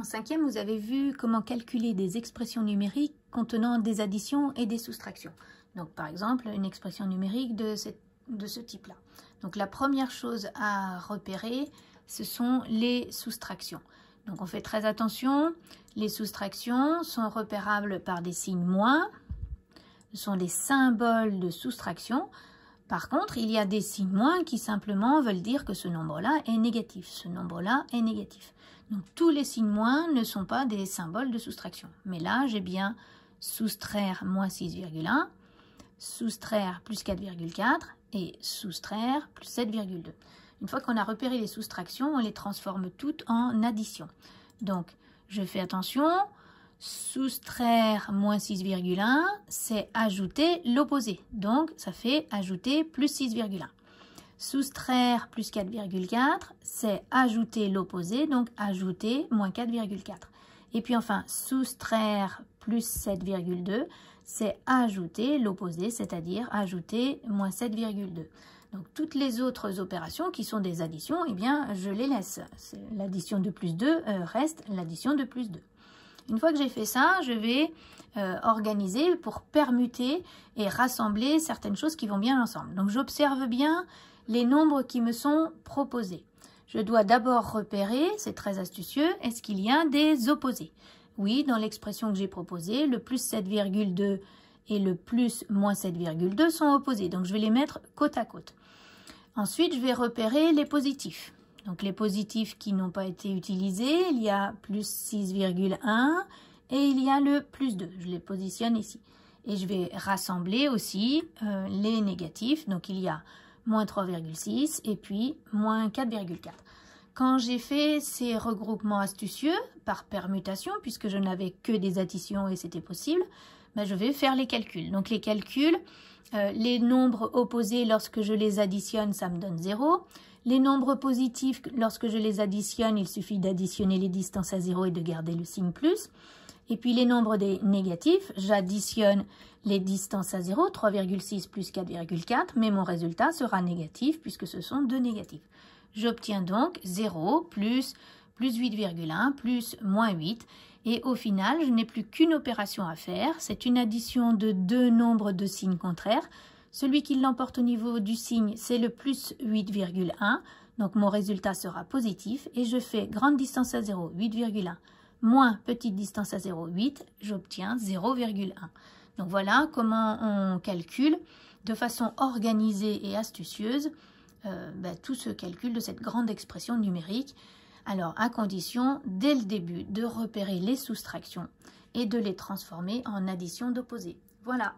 En cinquième, vous avez vu comment calculer des expressions numériques contenant des additions et des soustractions. Donc, par exemple, une expression numérique de ce type-là. Donc, la première chose à repérer, ce sont les soustractions. Donc, on fait très attention. Les soustractions sont repérables par des signes moins. Ce sont des symboles de soustraction. Par contre, il y a des signes moins qui simplement veulent dire que ce nombre-là est négatif. Ce nombre-là est négatif. Donc, tous les signes moins ne sont pas des symboles de soustraction. Mais là, j'ai bien soustraire moins 6,1, soustraire plus 4,4 et soustraire plus 7,2. Une fois qu'on a repéré les soustractions, on les transforme toutes en addition. Donc, je fais attention. Soustraire moins 6,1, c'est ajouter l'opposé. Donc, ça fait ajouter plus 6,1. Soustraire plus 4,4, c'est ajouter l'opposé, donc ajouter moins 4,4. Et puis enfin, soustraire plus 7,2, c'est ajouter l'opposé, c'est-à-dire ajouter moins 7,2. Donc, toutes les autres opérations qui sont des additions, eh bien, je les laisse. L'addition de plus 2 reste l'addition de plus 2. Une fois que j'ai fait ça, je vais organiser pour permuter et rassembler certaines choses qui vont bien ensemble. Donc, j'observe bien les nombres qui me sont proposés. Je dois d'abord repérer, c'est très astucieux, est-ce qu'il y a des opposés? Oui, dans l'expression que j'ai proposée, le plus 7,2 et le plus moins 7,2 sont opposés. Donc, je vais les mettre côte à côte. Ensuite, je vais repérer les positifs. Donc, les positifs qui n'ont pas été utilisés, il y a plus 6,1 et il y a le plus 2. Je les positionne ici. Et je vais rassembler aussi les négatifs. Donc, il y a moins 3,6 et puis moins 4,4. Quand j'ai fait ces regroupements astucieux par permutation, puisque je n'avais que des additions et c'était possible, ben je vais faire les calculs. Donc, les calculs, les nombres opposés, lorsque je les additionne, ça me donne 0. Les nombres positifs, lorsque je les additionne, il suffit d'additionner les distances à 0 et de garder le signe plus. Et puis les nombres des négatifs, j'additionne les distances à 0, 3,6 plus 4,4, mais mon résultat sera négatif puisque ce sont deux négatifs. J'obtiens donc 0 plus 8,1 plus moins 8. Et au final, je n'ai plus qu'une opération à faire. C'est une addition de deux nombres de signes contraires. Celui qui l'emporte au niveau du signe, c'est le plus 8,1. Donc, mon résultat sera positif. Et je fais grande distance à 0, 8,1, moins petite distance à 0, 8. J'obtiens 0,1. Donc, voilà comment on calcule de façon organisée et astucieuse tout ce calcul de cette grande expression numérique. Alors, à condition, dès le début, de repérer les soustractions et de les transformer en addition d'opposés. Voilà.